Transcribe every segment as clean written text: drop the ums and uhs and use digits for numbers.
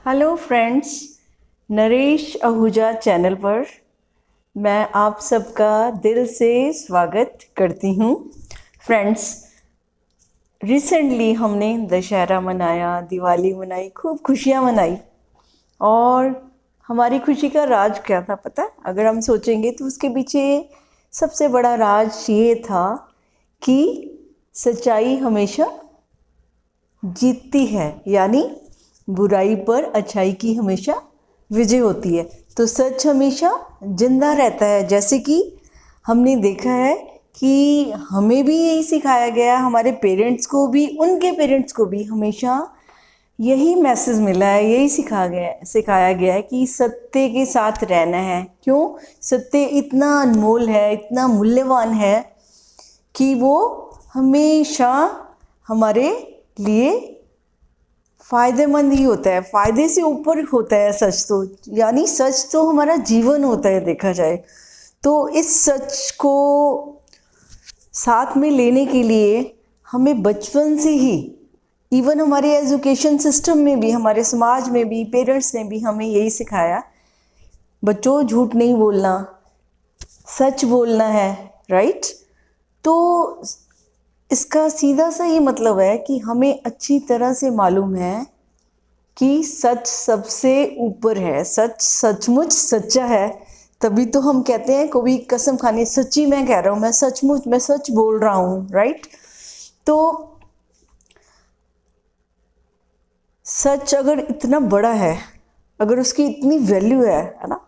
Hello friends, Naresh Ahuja channel पर मैं आप सबका दिल से स्वागत करती हूँ। फ्रेंड्स, रिसेंटली हमने दशहरा मनाया, दिवाली मनाई, खूब खुशियाँ मनाई। और हमारी खुशी का राज क्या था पता है? अगर हम सोचेंगे तो उसके पीछे सबसे बड़ा राज ये था कि सच्चाई हमेशा जीतती है, यानी बुराई पर अच्छाई की हमेशा विजय होती है। तो सच हमेशा जिंदा रहता है। जैसे कि हमने देखा है कि हमें भी यही सिखाया गया, हमारे पेरेंट्स को भी, उनके पेरेंट्स को भी हमेशा यही मैसेज मिला है, यही सिखाया गया है कि सत्य के साथ रहना है। क्यों? सत्य इतना अनमोल है, इतना मूल्यवान है कि वो हमेशा हमारे लिए फ़ायदेमंद ही होता है, फ़ायदे से ऊपर होता है सच तो। यानी सच तो हमारा जीवन होता है देखा जाए तो। इस सच को साथ में लेने के लिए हमें बचपन से ही, इवन हमारे एजुकेशन सिस्टम में भी, हमारे समाज में भी, पेरेंट्स ने भी हमें यही सिखाया, बच्चों झूठ नहीं बोलना, सच बोलना है, राइट? तो इसका सीधा सा ये मतलब है कि हमें अच्छी तरह से मालूम है कि सच सबसे ऊपर है, सच सचमुच सच्चा है। तभी तो हम कहते हैं, कभी कसम खानी, सच्ची मैं कह रहा हूँ, मैं सचमुच, मैं सच बोल रहा हूँ, राइट? तो सच अगर इतना बड़ा है, अगर उसकी इतनी वैल्यू है ना,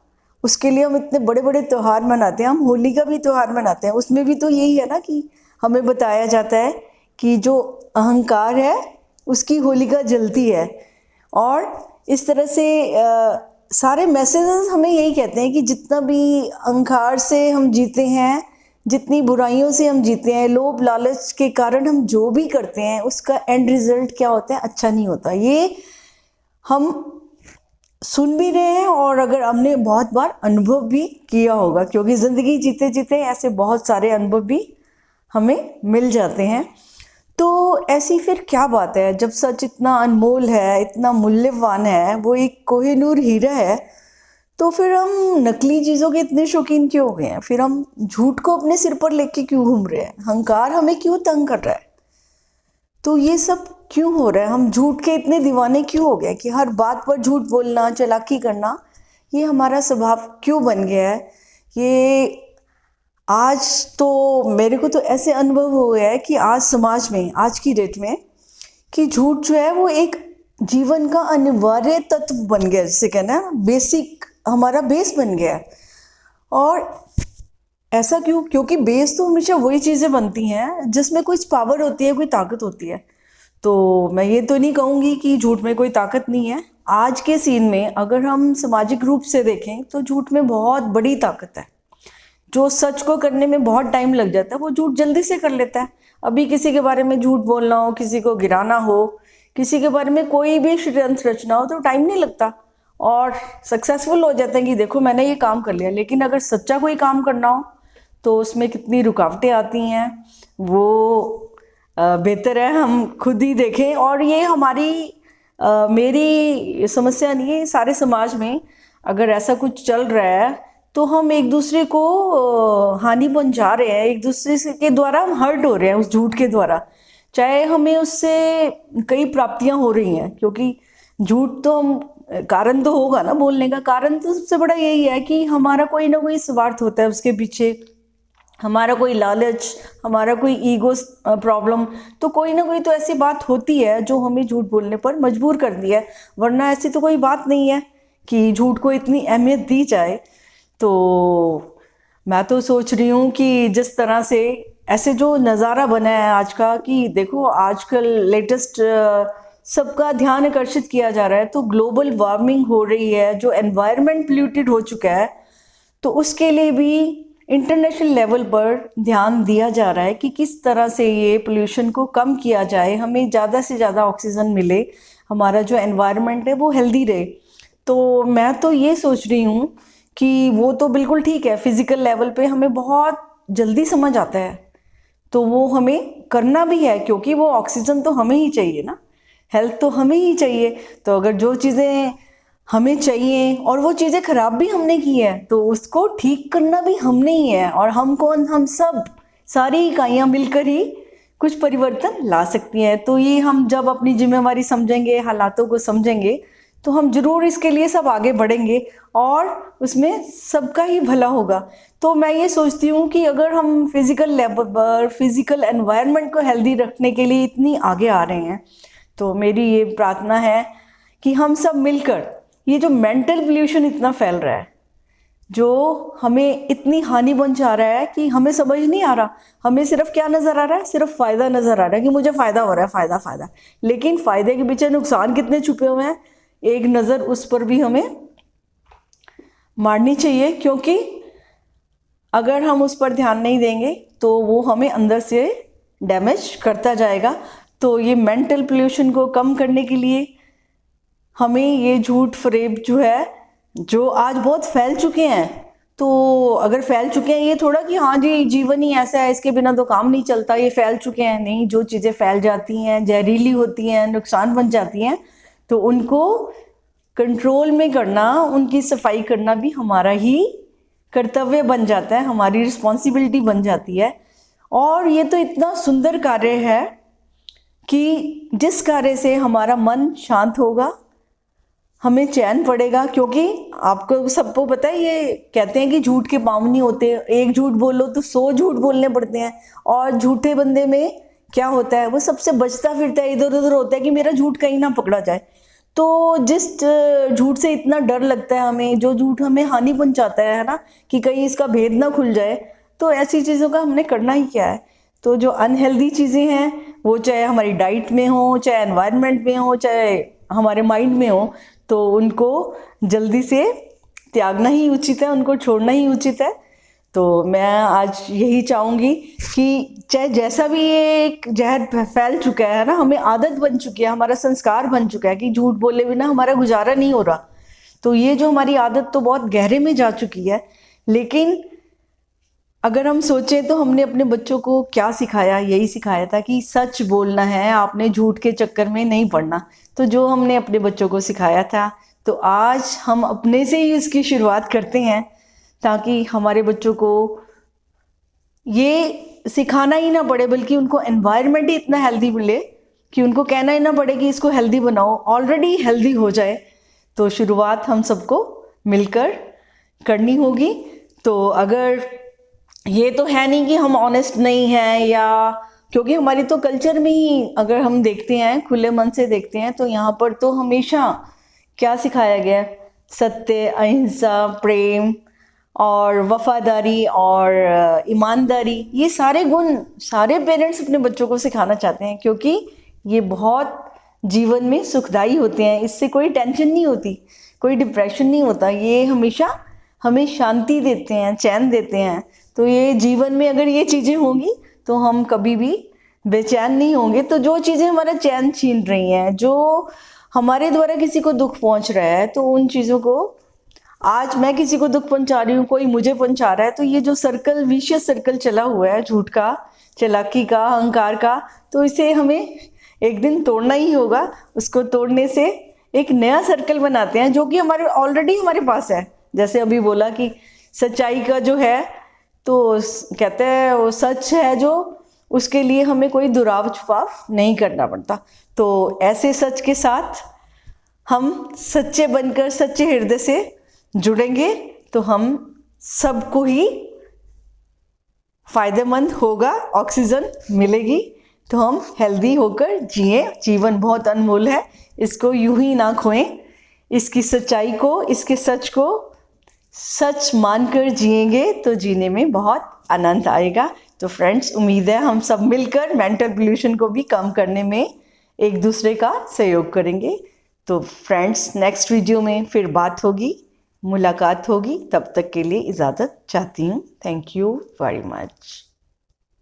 उसके लिए हम इतने बड़े बड़े त्यौहार मनाते हैं। हम होली का भी त्यौहार मनाते हैं, उसमें भी तो यही है ना कि हमें बताया जाता है कि जो अहंकार है उसकी होलिका जलती है। और इस तरह से सारे मैसेजेस हमें यही कहते हैं कि जितना भी अहंकार से हम जीते हैं, जितनी बुराइयों से हम जीते हैं, लोभ लालच के कारण हम जो भी करते हैं, उसका एंड रिजल्ट क्या होता है? अच्छा नहीं होता। ये हम सुन भी रहे हैं और अगर हमने बहुत बार अनुभव भी किया होगा, क्योंकि ज़िंदगी जीते जीते ऐसे बहुत सारे अनुभव भी हमें मिल जाते हैं। तो ऐसी फिर क्या बात है, जब सच इतना अनमोल है, इतना मूल्यवान है, वो एक कोहिनूर हीरा है, तो फिर हम नकली चीज़ों के इतने शौकीन क्यों हो गए हैं? फिर हम झूठ को अपने सिर पर लेके क्यों घूम रहे हैं? अहंकार हमें क्यों तंग कर रहा है? तो ये सब क्यों हो रहा है? हम झूठ के इतने दीवाने क्यों हो गए कि हर बात पर झूठ बोलना, चालाकी करना, ये हमारा स्वभाव क्यों बन गया है? ये आज तो मेरे को तो ऐसे अनुभव हो गया है कि आज समाज में, आज की डेट में, कि झूठ जो है वो एक जीवन का अनिवार्य तत्व बन गया, जिसे कहना है बेसिक, हमारा बेस बन गया है। और ऐसा क्यों? क्योंकि बेस तो हमेशा वही चीज़ें बनती हैं जिसमें कुछ पावर होती है, कोई ताकत होती है। तो मैं ये तो नहीं कहूँगी कि झूठ में कोई ताकत नहीं है। आज के सीन में अगर हम सामाजिक रूप से देखें तो झूठ में बहुत बड़ी ताकत है। जो सच को करने में बहुत टाइम लग जाता है, वो झूठ जल्दी से कर लेता है। अभी किसी के बारे में झूठ बोलना हो, किसी को गिराना हो, किसी के बारे में कोई भी षड्यंत्र रचना हो, तो टाइम नहीं लगता और सक्सेसफुल हो जाते हैं कि देखो मैंने ये काम कर लिया। लेकिन अगर सच्चा कोई काम करना हो तो उसमें कितनी रुकावटें आती हैं, वो बेहतर है हम खुद ही देखें। और ये हमारी मेरी समस्या नहीं है, सारे समाज में अगर ऐसा कुछ चल रहा है तो हम एक दूसरे को हानि पहुंचा रहे हैं, एक दूसरे के द्वारा हम हर्ट हो रहे हैं उस झूठ के द्वारा। चाहे हमें उससे कई प्राप्तियां हो रही हैं, क्योंकि झूठ तो हम, कारण तो होगा ना बोलने का, कारण तो सबसे बड़ा यही है कि हमारा कोई ना कोई स्वार्थ होता है उसके पीछे, हमारा कोई लालच, हमारा कोई ईगो प्रॉब्लम। तो कोई ना कोई तो ऐसी बात होती है जो हमें झूठ बोलने पर मजबूर कर दिया है, वरना ऐसी तो कोई बात नहीं है कि झूठ को इतनी अहमियत दी जाए। तो मैं तो सोच रही हूँ कि जिस तरह से ऐसे जो नज़ारा बना है आज का, कि देखो आजकल लेटेस्ट सबका ध्यान आकर्षित किया जा रहा है, तो ग्लोबल वार्मिंग हो रही है, जो एनवायरनमेंट पोल्यूटेड हो चुका है, तो उसके लिए भी इंटरनेशनल लेवल पर ध्यान दिया जा रहा है कि किस तरह से ये पोल्यूशन को कम किया जाए, हमें ज़्यादा से ज़्यादा ऑक्सीजन मिले, हमारा जो एनवायरनमेंट है वो हेल्दी रहे। तो मैं तो ये सोच रही हूँ कि वो तो बिल्कुल ठीक है, फिजिकल लेवल पे हमें बहुत जल्दी समझ आता है, तो वो हमें करना भी है, क्योंकि वो ऑक्सीजन तो हमें ही चाहिए ना, हेल्थ तो हमें ही चाहिए। तो अगर जो चीज़ें हमें चाहिए और वो चीज़ें खराब भी हमने की है, तो उसको ठीक करना भी हमने ही है। और हम कौन, हम सब सारी इकाइयाँ मिलकर ही कुछ परिवर्तन ला सकती हैं। तो ये हम जब अपनी जिम्मेवारी समझेंगे, हालातों को समझेंगे, तो हम जरूर इसके लिए सब आगे बढ़ेंगे और उसमें सबका ही भला होगा। तो मैं ये सोचती हूँ कि अगर हम फिजिकल लेवल पर, फिजिकल एनवायरनमेंट को हेल्दी रखने के लिए इतनी आगे आ रहे हैं, तो मेरी ये प्रार्थना है कि हम सब मिलकर, ये जो मेंटल पोल्यूशन इतना फैल रहा है, जो हमें इतनी हानि पहुंचा रहा है कि हमें समझ नहीं आ रहा, हमें सिर्फ क्या नज़र आ रहा है, सिर्फ फ़ायदा नज़र आ रहा है कि मुझे फ़ायदा हो रहा है, फ़ायदा फ़ायदा। लेकिन फ़ायदे के पीछे नुकसान कितने छुपे हुए हैं, एक नज़र उस पर भी हमें मारनी चाहिए, क्योंकि अगर हम उस पर ध्यान नहीं देंगे तो वो हमें अंदर से डैमेज करता जाएगा। तो ये मेंटल पोल्यूशन को कम करने के लिए हमें ये झूठ फरेब जो है, जो आज बहुत फैल चुके हैं, तो अगर फैल चुके हैं, ये थोड़ा कि हाँ जी जीवन ही ऐसा है, इसके बिना तो काम नहीं चलता, ये फैल चुके हैं, नहीं। जो चीज़ें फैल जाती हैं, जहरीली होती हैं, नुकसान बन जाती हैं, तो उनको कंट्रोल में करना, उनकी सफाई करना भी हमारा ही कर्तव्य बन जाता है, हमारी रिस्पॉन्सिबिलिटी बन जाती है। और ये तो इतना सुंदर कार्य है कि जिस कार्य से हमारा मन शांत होगा, हमें चैन पड़ेगा। क्योंकि आपको सबको पता है, ये कहते हैं कि झूठ के पाँव नहीं होते, एक झूठ बोलो तो 100 झूठ बोलने पड़ते हैं। और झूठे बंदे में क्या होता है, वो सबसे बचता फिरता है, इधर उधर होता है कि मेरा झूठ कहीं ना पकड़ा जाए। तो जिस झूठ से इतना डर लगता है हमें, जो झूठ हमें हानि पहुंचाता है ना, कि कहीं इसका भेद ना खुल जाए, तो ऐसी चीज़ों का हमने करना ही क्या है। तो जो अनहेल्दी चीज़ें हैं, वो चाहे हमारी डाइट में हो, चाहे एनवायरनमेंट में हो, चाहे हमारे माइंड में हो, तो उनको जल्दी से त्यागना ही उचित है, उनको छोड़ना ही उचित है। तो मैं आज यही चाहूँगी कि चाहे जैसा भी ये एक जहर फैल चुका है ना, हमें आदत बन चुकी है, हमारा संस्कार बन चुका है कि झूठ बोले बिना हमारा गुजारा नहीं हो रहा। तो ये जो हमारी आदत तो बहुत गहरे में जा चुकी है। लेकिन अगर हम सोचें तो हमने अपने बच्चों को क्या सिखाया, यही सिखाया था कि सच बोलना है, आपने झूठ के चक्कर में नहीं पड़ना। तो जो हमने अपने बच्चों को सिखाया था, तो आज हम अपने से ही इसकी शुरुआत करते हैं, ताकि हमारे बच्चों को ये सिखाना ही ना पड़े, बल्कि उनको एनवायरनमेंट ही इतना हेल्दी मिले कि उनको कहना ही ना पड़े कि इसको हेल्दी बनाओ, ऑलरेडी हेल्दी हो जाए। तो शुरुआत हम सबको मिलकर करनी होगी। तो अगर ये तो है नहीं कि हम ऑनेस्ट नहीं हैं, या क्योंकि हमारी तो कल्चर में ही अगर हम देखते हैं, खुले मन से देखते हैं, तो यहाँ पर तो हमेशा क्या सिखाया गया, सत्य, अहिंसा, प्रेम और वफादारी और ईमानदारी, ये सारे गुण सारे पेरेंट्स अपने बच्चों को सिखाना चाहते हैं, क्योंकि ये बहुत जीवन में सुखदायी होते हैं। इससे कोई टेंशन नहीं होती, कोई डिप्रेशन नहीं होता, ये हमेशा हमें शांति देते हैं, चैन देते हैं। तो ये जीवन में अगर ये चीज़ें होंगी तो हम कभी भी बेचैन नहीं होंगे। तो जो चीज़ें हमारा चैन छीन रही हैं, जो हमारे द्वारा किसी को दुख पहुंच रहा है, तो उन चीज़ों को, आज मैं किसी को दुख पहुंचा रही हूँ, कोई मुझे पहुंचा रहा है, तो ये जो सर्कल, विशियस सर्कल चला हुआ है झूठ का, चालाकी का, अहंकार का, तो इसे हमें एक दिन तोड़ना ही होगा। उसको तोड़ने से एक नया सर्कल बनाते हैं, जो कि हमारे ऑलरेडी हमारे पास है। जैसे अभी बोला कि सच्चाई का जो है, तो कहते हैं वो सच है जो, उसके लिए हमें कोई दुराव छुपाव नहीं करना पड़ता। तो ऐसे सच के साथ हम सच्चे बनकर, सच्चे हृदय से जुड़ेंगे, तो हम सबको ही फायदेमंद होगा, ऑक्सीजन मिलेगी, तो हम हेल्दी होकर जिए। जीवन बहुत अनमोल है, इसको यूं ही ना खोएं। इसकी सच्चाई को, इसके सच को सच मानकर जिएंगे तो जीने में बहुत आनंद आएगा। तो फ्रेंड्स, उम्मीद है हम सब मिलकर मेंटल पोल्यूशन को भी कम करने में एक दूसरे का सहयोग करेंगे। तो फ्रेंड्स, नेक्स्ट वीडियो में फिर बात होगी, मुलाकात होगी। तब तक के लिए इजाज़त चाहती हूँ। Thank you very much.